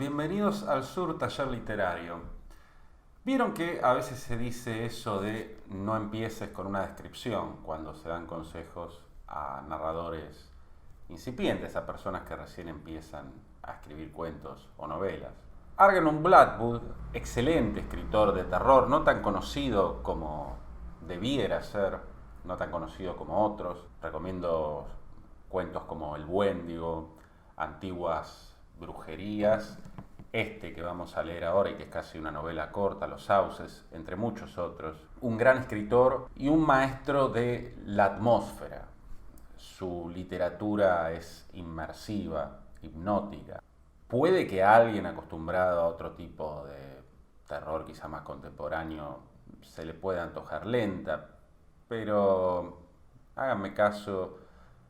Bienvenidos al Sur Taller Literario. Vieron que a veces se dice eso de no empieces con una descripción cuando se dan consejos a narradores incipientes, a personas que recién empiezan a escribir cuentos o novelas. Algernon Blackwood, excelente escritor de terror, no tan conocido como debiera ser, no tan conocido como otros. Recomiendo cuentos como El Wendigo, Antiguas Brujerías, este que vamos a leer ahora y que es casi una novela corta, Los Sauces, entre muchos otros. Un gran escritor y un maestro de la atmósfera. Su literatura es inmersiva, hipnótica. Puede que alguien acostumbrado a otro tipo de terror, quizá más contemporáneo, se le pueda antojar lenta, pero háganme caso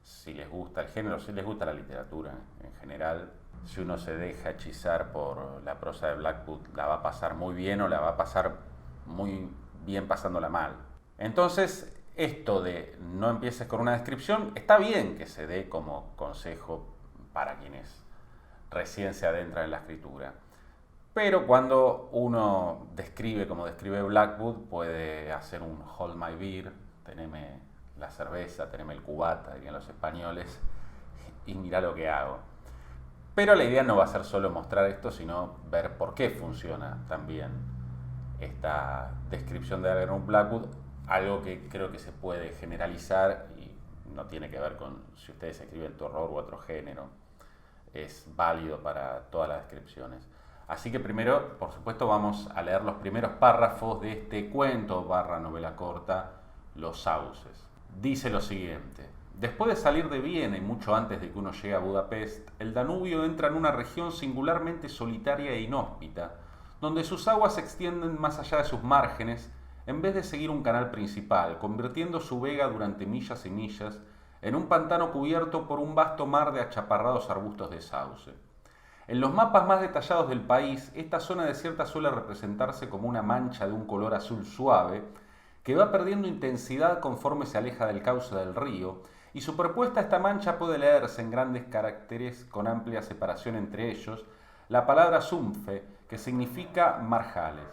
si les gusta el género, si les gusta la literatura en general. Si uno se deja hechizar por la prosa de Blackwood, la va a pasar muy bien o la va a pasar muy bien pasándola mal. Entonces, esto de no empieces con una descripción, está bien que se dé como consejo para quienes recién se adentran en la escritura. Pero cuando uno describe como describe Blackwood, puede hacer un hold my beer, teneme la cerveza, teneme el cubata, dirían los españoles, y mirá lo que hago. Pero la idea no va a ser solo mostrar esto, sino ver por qué funciona también esta descripción de Algernon Blackwood, algo que creo que se puede generalizar y no tiene que ver con si ustedes escriben terror u otro género, es válido para todas las descripciones. Así que primero, por supuesto, vamos a leer los primeros párrafos de este cuento barra novela corta, Los Sauces. Dice lo siguiente: después de salir de Viena y mucho antes de que uno llegue a Budapest, el Danubio entra en una región singularmente solitaria e inhóspita, donde sus aguas se extienden más allá de sus márgenes, en vez de seguir un canal principal, convirtiendo su vega durante millas y millas en un pantano cubierto por un vasto mar de achaparrados arbustos de sauce. En los mapas más detallados del país, esta zona desierta suele representarse como una mancha de un color azul suave, que va perdiendo intensidad conforme se aleja del cauce del río, y superpuesta a esta mancha puede leerse en grandes caracteres con amplia separación entre ellos la palabra Sumpfe, que significa marjales.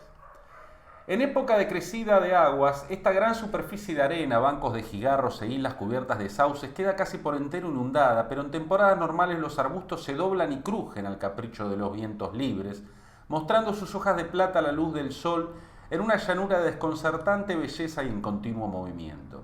En época de crecida de aguas, esta gran superficie de arena, bancos de jigarros e islas cubiertas de sauces queda casi por entero inundada, pero en temporadas normales los arbustos se doblan y crujen al capricho de los vientos libres, mostrando sus hojas de plata a la luz del sol en una llanura de desconcertante belleza y en continuo movimiento.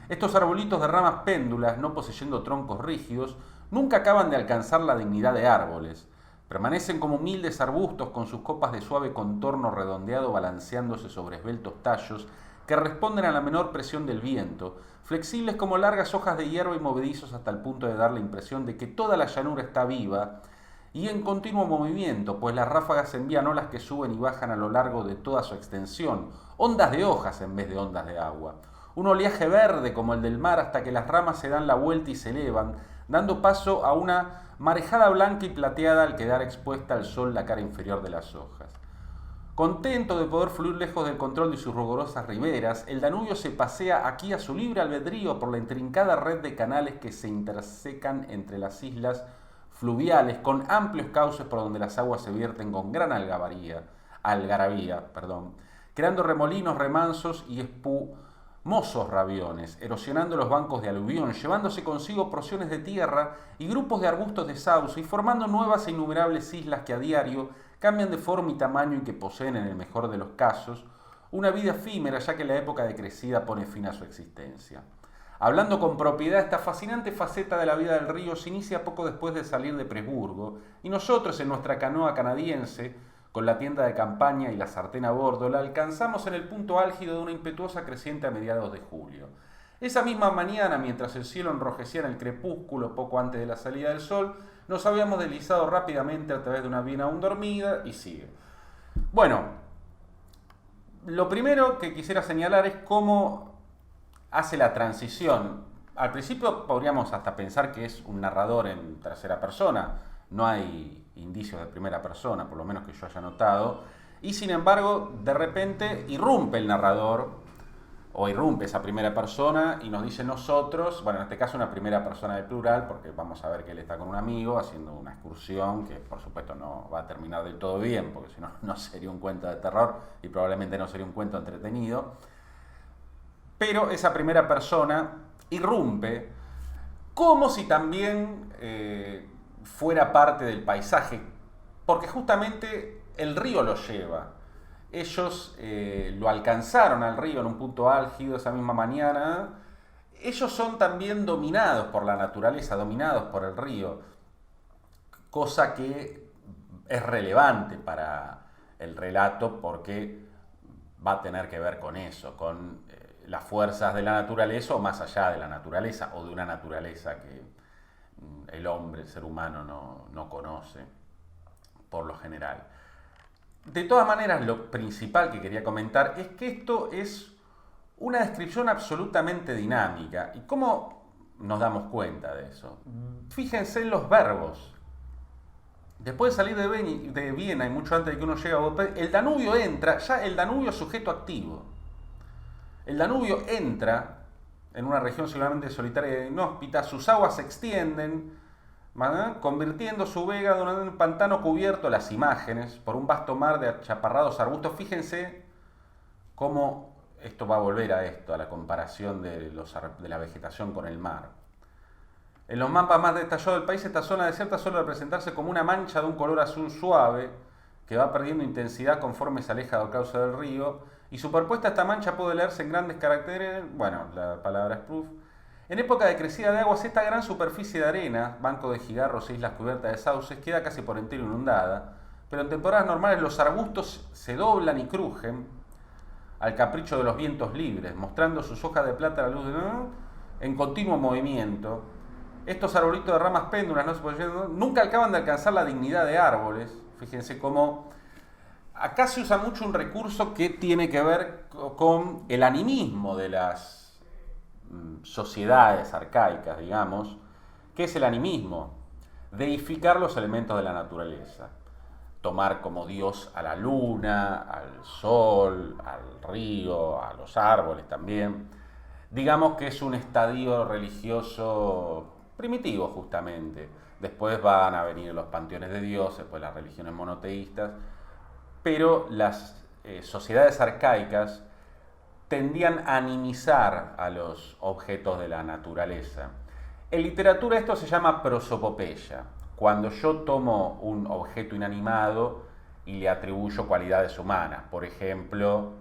Estos arbolitos de ramas péndulas, no poseyendo troncos rígidos, nunca acaban de alcanzar la dignidad de árboles. Permanecen como humildes arbustos con sus copas de suave contorno redondeado balanceándose sobre esbeltos tallos que responden a la menor presión del viento, flexibles como largas hojas de hierba y movedizos hasta el punto de dar la impresión de que toda la llanura está viva y en continuo movimiento, pues las ráfagas envían olas que suben y bajan a lo largo de toda su extensión, ondas de hojas en vez de ondas de agua. Un oleaje verde como el del mar hasta que las ramas se dan la vuelta y se elevan, dando paso a una marejada blanca y plateada al quedar expuesta al sol la cara inferior de las hojas. Contento de poder fluir lejos del control de sus rugorosas riberas, el Danubio se pasea aquí a su libre albedrío por la intrincada red de canales que se intersecan entre las islas fluviales con amplios cauces por donde las aguas se vierten con gran algarabía, creando remolinos remansos y espumosos rabiones, erosionando los bancos de aluvión, llevándose consigo porciones de tierra y grupos de arbustos de sauce y formando nuevas e innumerables islas que a diario cambian de forma y tamaño y que poseen, en el mejor de los casos, una vida efímera, ya que la época de crecida pone fin a su existencia. Hablando con propiedad, esta fascinante faceta de la vida del río se inicia poco después de salir de Presburgo, y nosotros en nuestra canoa canadiense, con la tienda de campaña y la sartén a bordo, la alcanzamos en el punto álgido de una impetuosa creciente a mediados de julio. Esa misma mañana, mientras el cielo enrojecía en el crepúsculo poco antes de la salida del sol, nos habíamos deslizado rápidamente a través de una Viena aún dormida y sigue. Bueno, lo primero que quisiera señalar es cómo hace la transición. Al principio podríamos hasta pensar que es un narrador en tercera persona, no hay indicios de primera persona, por lo menos que yo haya notado, y sin embargo de repente irrumpe el narrador o irrumpe esa primera persona y nos dice nosotros, bueno, en este caso una primera persona del plural, porque vamos a ver que él está con un amigo haciendo una excursión que por supuesto no va a terminar del todo bien, porque si no, no sería un cuento de terror y probablemente no sería un cuento entretenido. Pero esa primera persona irrumpe como si también fuera parte del paisaje, porque justamente el río lo lleva. Ellos lo alcanzaron al río en un punto álgido esa misma mañana. Ellos son también dominados por la naturaleza, dominados por el río, cosa que es relevante para el relato porque va a tener que ver con eso, con las fuerzas de la naturaleza o más allá de la naturaleza, o de una naturaleza que el hombre, el ser humano, no conoce por lo general. De todas maneras, lo principal que quería comentar es que esto es una descripción absolutamente dinámica. ¿Y cómo nos damos cuenta de eso? Fíjense en los verbos. Después de salir de Viena y mucho antes de que uno llegue a Budapest, el Danubio entra, ya el Danubio es sujeto activo. El Danubio entra en una región seguramente solitaria e inhóspita, sus aguas se extienden, convirtiendo su vega en un pantano cubierto, las imágenes, por un vasto mar de achaparrados arbustos. Fíjense cómo esto va a volver a esto, a la comparación de la vegetación con el mar. En los mapas más detallados del país, esta zona desierta suele representarse como una mancha de un color azul suave que va perdiendo intensidad conforme se aleja del cauce del río, y superpuesta a esta mancha puede leerse en grandes caracteres, bueno, la palabra Spruf. En época de crecida de aguas, esta gran superficie de arena, banco de jigarros e islas cubiertas de sauces, queda casi por entero inundada, pero en temporadas normales los arbustos se doblan y crujen al capricho de los vientos libres, mostrando sus hojas de plata a la luz en continuo movimiento. Estos arbolitos de ramas péndulas nunca acaban de alcanzar la dignidad de árboles. Fíjense cómo acá se usa mucho un recurso que tiene que ver con el animismo de las sociedades arcaicas, digamos. ¿Qué es el animismo? Deificar los elementos de la naturaleza. Tomar como Dios a la luna, al sol, al río, a los árboles también. Digamos que es un estadio religioso primitivo, justamente. Después van a venir los panteones de dioses, después las religiones monoteístas, pero las sociedades arcaicas tendían a animizar a los objetos de la naturaleza. En literatura esto se llama prosopopeya, cuando yo tomo un objeto inanimado y le atribuyo cualidades humanas. Por ejemplo,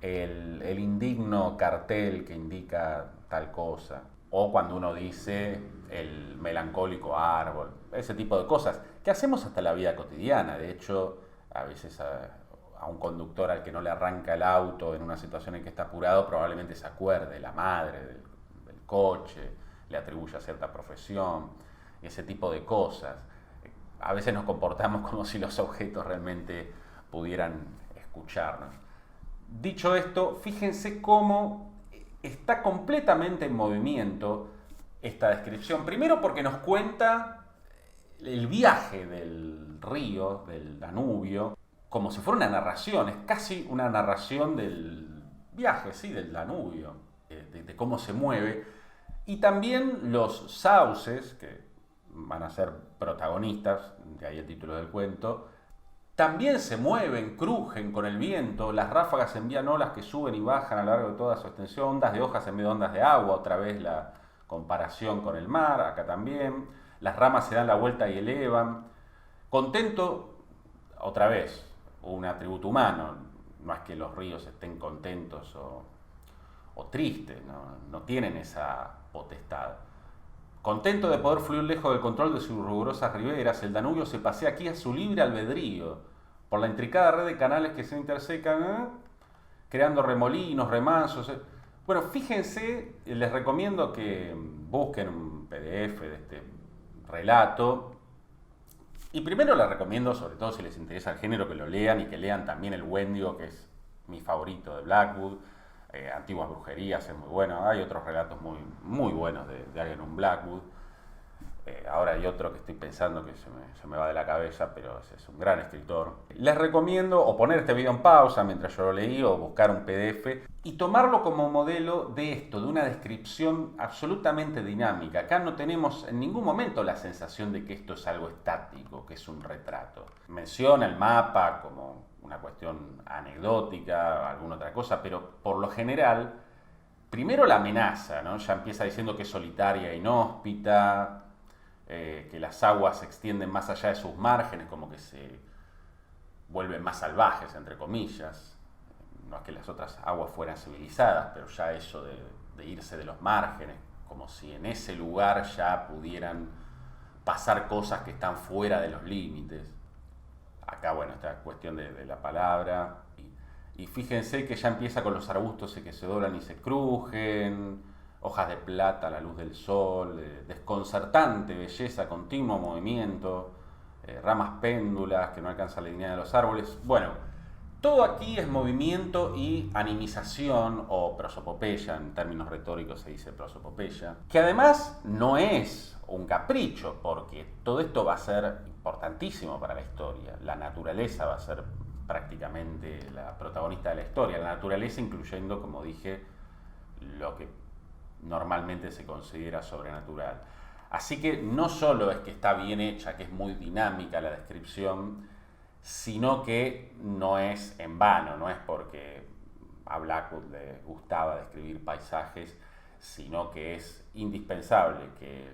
el indigno cartel que indica tal cosa, o cuando uno dice el melancólico árbol, ese tipo de cosas que hacemos hasta en la vida cotidiana. De hecho, a veces a un conductor al que no le arranca el auto en una situación en que está apurado, probablemente se acuerde la madre del coche, le atribuya cierta profesión, ese tipo de cosas. A veces nos comportamos como si los objetos realmente pudieran escucharnos. Dicho esto, fíjense cómo está completamente en movimiento esta descripción. Primero porque nos cuenta el viaje del río, del Danubio, como si fuera una narración. Es casi una narración del viaje, sí, del Danubio, de cómo se mueve. Y también los sauces, que van a ser protagonistas, de ahí el título del cuento, también se mueven, crujen con el viento. Las ráfagas envían olas que suben y bajan a lo largo de toda su extensión, ondas de hojas en vez de ondas de agua, otra vez la comparación con el mar, acá también. Las ramas se dan la vuelta y elevan. Contento, otra vez, un atributo humano. No es que los ríos estén contentos o tristes, no tienen esa potestad. Contento de poder fluir lejos del control de sus rigurosas riberas, el Danubio se pasea aquí a su libre albedrío, por la intricada red de canales que se intersecan, creando remolinos, remansos. Bueno, fíjense, les recomiendo que busquen un PDF de este relato. Y primero les recomiendo, sobre todo si les interesa el género, que lo lean y que lean también el Wendigo, que es mi favorito de Blackwood. Antiguas brujerías es muy bueno. Hay otros relatos muy buenos de Algernon Blackwood. Ahora hay otro que estoy pensando que se me va de la cabeza, pero es un gran escritor. Les recomiendo o poner este video en pausa mientras yo lo leí o buscar un PDF y tomarlo como modelo de esto, de una descripción absolutamente dinámica. Acá no tenemos en ningún momento la sensación de que esto es algo estático, que es un retrato. Menciona el mapa como una cuestión anecdótica, alguna otra cosa, pero por lo general, primero la amenaza, ¿no? Ya empieza diciendo que es solitaria e inhóspita, que las aguas se extienden más allá de sus márgenes, como que se vuelven más salvajes, entre comillas. No es que las otras aguas fueran civilizadas, pero ya eso de irse de los márgenes, como si en ese lugar ya pudieran pasar cosas que están fuera de los límites. Acá, bueno, esta cuestión de la palabra. Y fíjense que ya empieza con los arbustos que se doblan y se crujen, hojas de plata a la luz del sol, desconcertante belleza, continuo movimiento, ramas péndulas que no alcanzan la línea de los árboles. Bueno, todo aquí es movimiento y animización, o prosopopeya, en términos retóricos se dice prosopopeya, que además no es un capricho, porque todo esto va a ser importantísimo para la historia. La naturaleza va a ser prácticamente la protagonista de la historia, la naturaleza incluyendo, como dije, lo que normalmente se considera sobrenatural. Así que no solo es que está bien hecha, que es muy dinámica la descripción, sino que no es en vano, no es porque a Blackwood le gustaba describir paisajes, sino que es indispensable que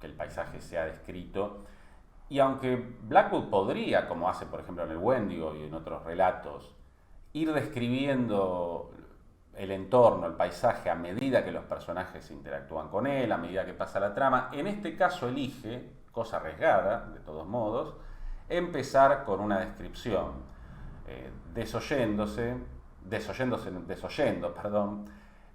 el paisaje sea descrito. Y aunque Blackwood podría, como hace por ejemplo en el Wendigo y en otros relatos, ir describiendo el entorno, el paisaje, a medida que los personajes interactúan con él, a medida que pasa la trama, en este caso elige, cosa arriesgada, de todos modos, empezar con una descripción, desoyendo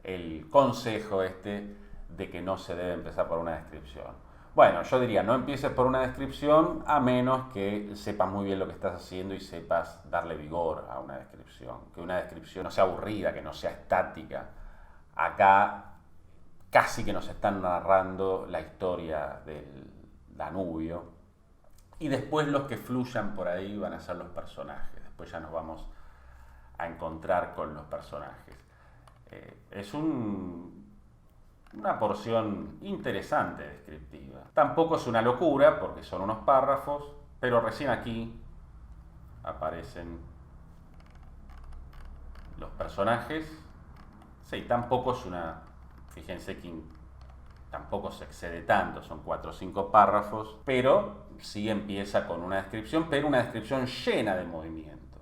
el consejo de que no se debe empezar por una descripción. Bueno, yo diría, no empieces por una descripción a menos que sepas muy bien lo que estás haciendo y sepas darle vigor a una descripción. Que una descripción no sea aburrida, que no sea estática. Acá casi que nos están narrando la historia del Danubio. Y después los que fluyan por ahí van a ser los personajes. Después ya nos vamos a encontrar con los personajes. Es una porción interesante descriptiva. Tampoco es una locura porque son unos párrafos, pero recién aquí aparecen los personajes. Sí, tampoco es una... Fíjense que tampoco se excede tanto, son 4 o 5 párrafos, pero sí empieza con una descripción, pero una descripción llena de movimiento,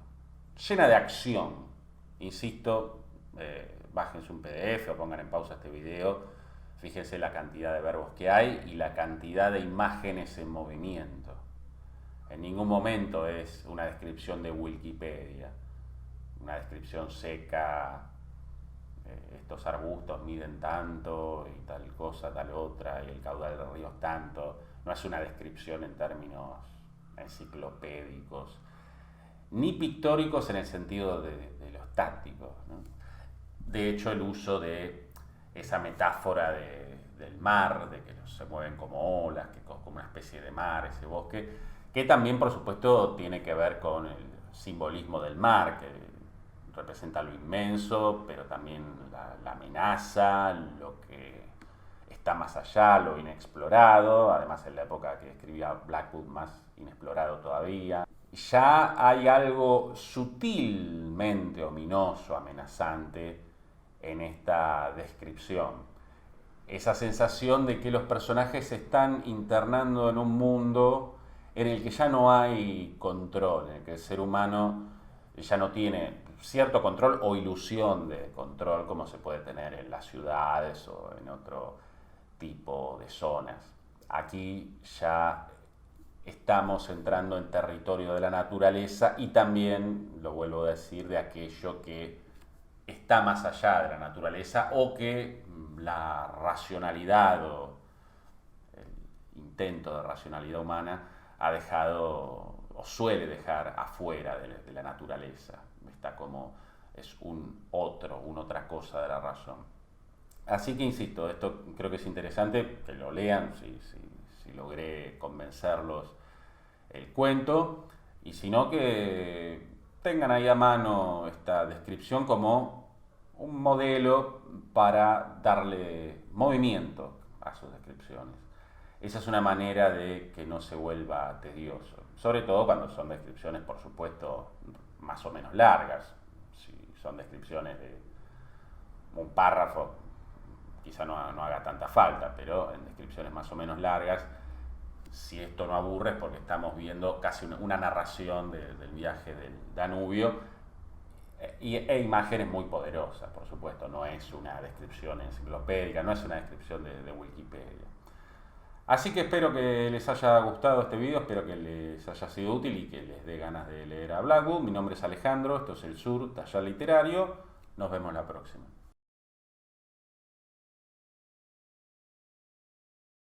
llena de acción. Insisto, bájense un PDF o pongan en pausa este video. Fíjense la cantidad de verbos que hay y la cantidad de imágenes en movimiento. En ningún momento es una descripción de Wikipedia, una descripción seca, estos arbustos miden tanto y tal cosa, tal otra, y el caudal del río es tanto. No es una descripción en términos enciclopédicos, ni pictóricos en el sentido de lo estático, ¿no? De hecho, el uso de esa metáfora del mar, de que se mueven como olas, que como una especie de mar, ese bosque, que también por supuesto tiene que ver con el simbolismo del mar, que representa lo inmenso, pero también la amenaza, lo que está más allá, lo inexplorado, además en la época que escribía Blackwood más inexplorado todavía. Ya hay algo sutilmente ominoso, amenazante en esta descripción. Esa sensación de que los personajes se están internando en un mundo en el que ya no hay control, en el que el ser humano ya no tiene cierto control o ilusión de control como se puede tener en las ciudades o en otro tipo de zonas. Aquí ya estamos entrando en territorio de la naturaleza y también, lo vuelvo a decir, de aquello que está más allá de la naturaleza o que la racionalidad o el intento de racionalidad humana ha dejado o suele dejar afuera de la naturaleza. Está como es una otra cosa de la razón. Así que insisto, esto creo que es interesante que lo lean si logré convencerlos el cuento, y sino que tengan ahí a mano esta descripción como un modelo para darle movimiento a sus descripciones. Esa es una manera de que no se vuelva tedioso, sobre todo cuando son descripciones, por supuesto, más o menos largas. Si son descripciones de un párrafo, quizá no haga tanta falta, pero en descripciones más o menos largas, si esto no aburre es porque estamos viendo casi una narración del viaje del Danubio e imágenes muy poderosas, por supuesto, no es una descripción enciclopédica, no es una descripción de Wikipedia. Así que espero que les haya gustado este video, espero que les haya sido útil y que les dé ganas de leer a Blackwood. Mi nombre es Alejandro, esto es El Sur, Taller Literario. Nos vemos la próxima.